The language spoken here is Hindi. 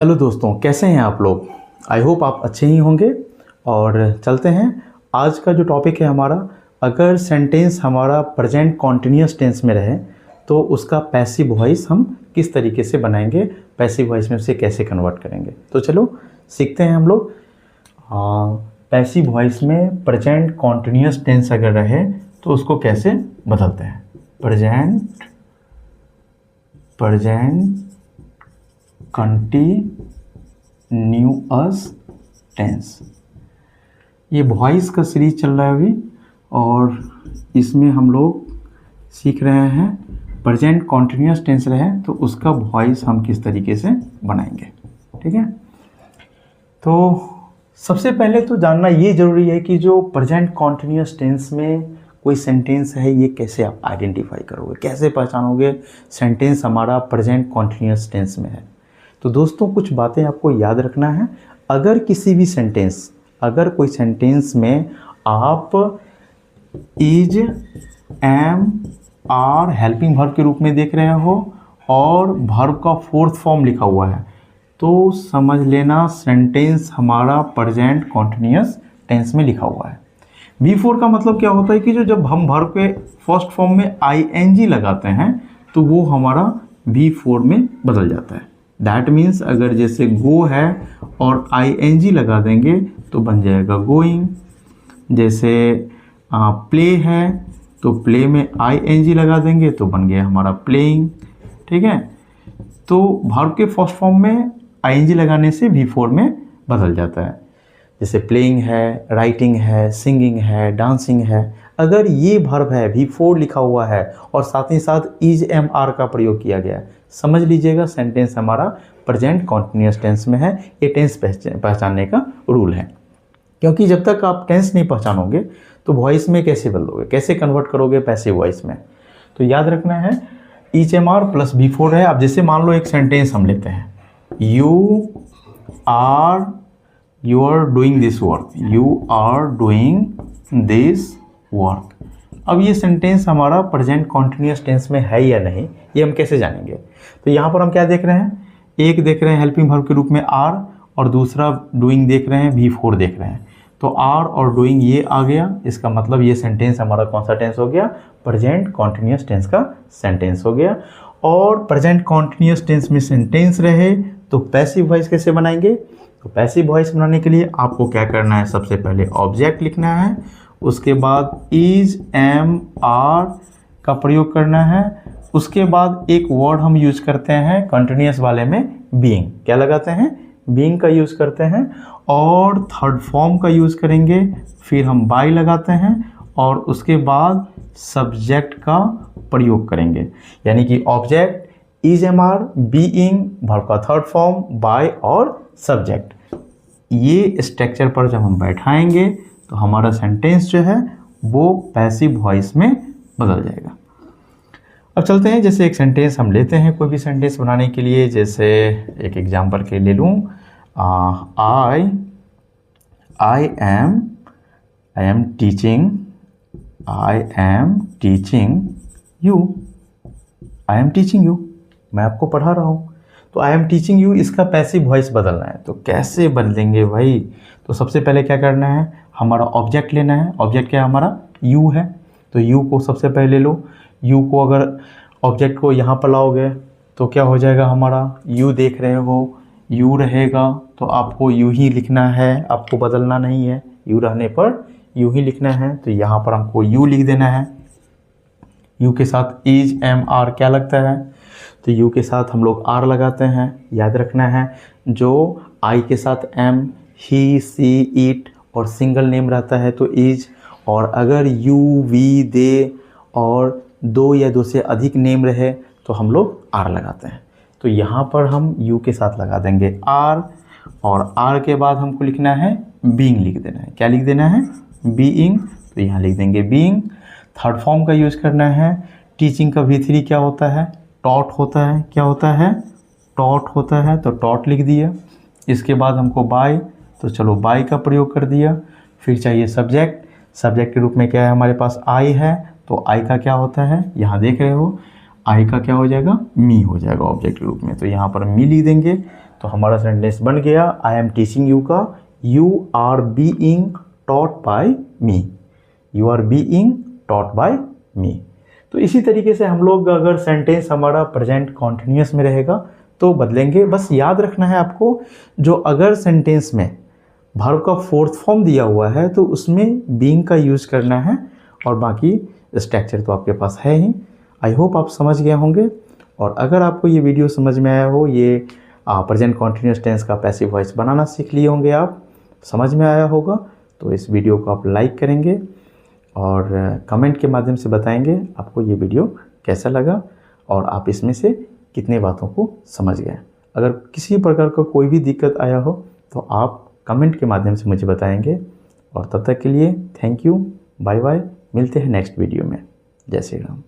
हेलो दोस्तों, कैसे हैं आप लोग। आई होप आप अच्छे ही होंगे। और चलते हैं, आज का जो टॉपिक है हमारा, अगर सेंटेंस हमारा प्रेजेंट कॉन्टिन्यूस टेंस में रहे तो उसका पैसिव वॉइस हम किस तरीके से बनाएंगे, पैसिव वॉइस में उसे कैसे कन्वर्ट करेंगे। तो चलो सीखते हैं हम लोग। पैसिव वॉइस में प्रेजेंट कॉन्टिन्यूस टेंस अगर रहे तो उसको कैसे बदलते हैं। प्रेजेंट कंटिन्यूअस टेंस, ये वॉइस का सीरीज चल रहा है अभी, और इसमें हम लोग सीख रहे हैं प्रेजेंट कॉन्टिन्यूअस टेंस रहे तो उसका वॉइस हम किस तरीके से बनाएंगे। ठीक है, तो सबसे पहले तो जानना ये ज़रूरी है कि जो प्रेजेंट कॉन्टिन्यूअस टेंस में कोई सेंटेंस है, ये कैसे आप आइडेंटिफाई करोगे, कैसे पहचानोगे सेंटेंस हमारा प्रेजेंट कॉन्टिन्यूअस टेंस में है। तो दोस्तों कुछ बातें आपको याद रखना है। अगर किसी भी सेंटेंस, अगर कोई सेंटेंस में आप is, am, are helping verb के रूप में देख रहे हो और वर्ब का फोर्थ फॉर्म लिखा हुआ है, तो समझ लेना सेंटेंस हमारा प्रेजेंट कॉन्टिन्यूअस टेंस में लिखा हुआ है। V4 का मतलब क्या होता है कि जो जब हम वर्ब के फर्स्ट फॉर्म में ing लगाते हैं तो वो हमारा V4 में बदल जाता है। दैट मीन्स अगर जैसे गो है और ing लगा देंगे तो बन जाएगा गोइंग। जैसे प्ले है तो प्ले में ing लगा देंगे तो बन गया हमारा प्लेइंग। ठीक है, तो वर्ब के फर्स्ट फॉर्म में ing लगाने से V4 में बदल जाता है। जैसे प्लेइंग है, राइटिंग है, सिंगिंग है, डांसिंग है, अगर ये वर्ब है, V4 लिखा हुआ है और साथ ही साथ इज, एम, आर का प्रयोग किया गया है, समझ लीजिएगा सेंटेंस हमारा प्रेजेंट कॉन्टिन्यूअस टेंस में है। ये टेंस पहचानने का रूल है, क्योंकि जब तक आप टेंस नहीं पहचानोगे तो वॉइस में कैसे बदलोगे, कैसे कन्वर्ट करोगे पैसिव वॉइस में। तो याद रखना है is, am, are plus V4 है। अब जैसे मान लो एक सेंटेंस हम लेते हैं, you are doing this work, you are doing this work। अब ये सेंटेंस हमारा प्रेजेंट कॉन्टिन्यूअस टेंस में है या नहीं, ये हम कैसे जानेंगे। तो यहाँ पर हम क्या देख रहे हैं, एक देख रहे हैं हेल्पिंग वर्ब के रूप में आर और दूसरा डूइंग देख रहे हैं, V4 देख रहे हैं। तो आर और डूइंग ये आ गया, इसका मतलब ये सेंटेंस हमारा कौन सा टेंस हो गया, प्रेजेंट कॉन्टिन्यूअस टेंस का सेंटेंस हो गया। और प्रेजेंट कॉन्टिन्यूअस टेंस में सेंटेंस रहे तो पैसिव वॉइस कैसे बनाएंगे। तो पैसिव वॉइस बनाने के लिए आपको क्या करना है, सबसे पहले ऑब्जेक्ट लिखना है, उसके बाद इज, एम, आर का प्रयोग करना है, उसके बाद एक वर्ड हम यूज करते हैं कंटिन्यूअस वाले में, बीइंग। क्या लगाते हैं, बीइंग का यूज करते हैं, और थर्ड फॉर्म का यूज करेंगे, फिर हम बाय लगाते हैं और उसके बाद सब्जेक्ट का प्रयोग करेंगे। यानी कि object, is, am, are, being, verb का थर्ड फॉर्म, बाय और सब्जेक्ट। ये स्ट्रक्चर पर जब हम बैठाएंगे तो हमारा सेंटेंस जो है वो पैसिव वॉइस में बदल जाएगा। अब चलते हैं, जैसे एक सेंटेंस हम लेते हैं कोई भी सेंटेंस बनाने के लिए। जैसे एक एग्जांपल के ले लूँ, आई एम टीचिंग यू, मैं आपको पढ़ा रहा हूँ। तो आई एम टीचिंग यू, इसका पैसिव वॉइस बदलना है, तो कैसे बदलेंगे भाई। तो सबसे पहले क्या करना है, हमारा ऑब्जेक्ट लेना है। ऑब्जेक्ट क्या है हमारा, यू है, तो यू को सबसे पहले ले लो। यू को अगर ऑब्जेक्ट को यहाँ पर लाओगे तो क्या हो जाएगा हमारा, यू देख रहे हो, यू रहेगा तो आपको यू ही लिखना है, आपको बदलना नहीं है, यू रहने पर यू ही लिखना है। तो यहाँ पर हमको यू लिख देना है। यू के साथ इज, एम, आर क्या लगता है, तो यू के साथ हम लोग आर लगाते हैं। याद रखना है जो आई के साथ एम, ही, सी, इट और सिंगल नेम रहता है तो इज, और अगर यू, वी, दे और दो या दो से अधिक नेम रहे तो हम लोग आर लगाते हैं। तो यहाँ पर हम यू के साथ लगा देंगे आर, और आर के बाद हमको लिखना है बीइंग लिख देना है। क्या लिख देना है, बीइंग, तो यहाँ लिख देंगे बीइंग। थर्ड फॉर्म का यूज़ करना है। टीचिंग का V3 क्या होता है, टॉट होता है। क्या होता है, टॉट होता है, तो टॉट लिख दिया। इसके बाद हमको बाय, तो चलो बाय का प्रयोग कर दिया। फिर चाहिए सब्जेक्ट, सब्जेक्ट के रूप में क्या है हमारे पास, आई है, तो आई का क्या होता है, यहाँ देख रहे हो, आई का क्या हो जाएगा, मी हो जाएगा ऑब्जेक्ट के रूप में, तो यहाँ पर मी लिख देंगे। तो हमारा सेंटेंस बन गया, आई एम टीचिंग यू का you are being taught by me, you are being taught by me. तो इसी तरीके से हम लोग अगर सेंटेंस हमारा प्रेजेंट कॉन्टिन्यूस में रहेगा तो बदलेंगे। बस याद रखना है आपको, जो अगर सेंटेंस में वर्ब का फोर्थ फॉर्म दिया हुआ है तो उसमें बीइंग का यूज करना है, और बाकी स्ट्रक्चर तो आपके पास है ही। आई होप आप समझ गए होंगे। और अगर आपको ये वीडियो समझ में आया हो, ये प्रेजेंट कॉन्टिन्यूस टेंस का पैसिव वॉइस बनाना सीख लिए होंगे, आप समझ में आया होगा, तो इस वीडियो को आप लाइक करेंगे और कमेंट के माध्यम से बताएंगे आपको ये वीडियो कैसा लगा और आप इसमें से कितने बातों को समझ गए। अगर किसी प्रकार का कोई भी दिक्कत आया हो तो आप कमेंट के माध्यम से मुझे बताएंगे। और तब तक के लिए थैंक यू, बाय बाय, मिलते हैं नेक्स्ट वीडियो में। जय श्री राम।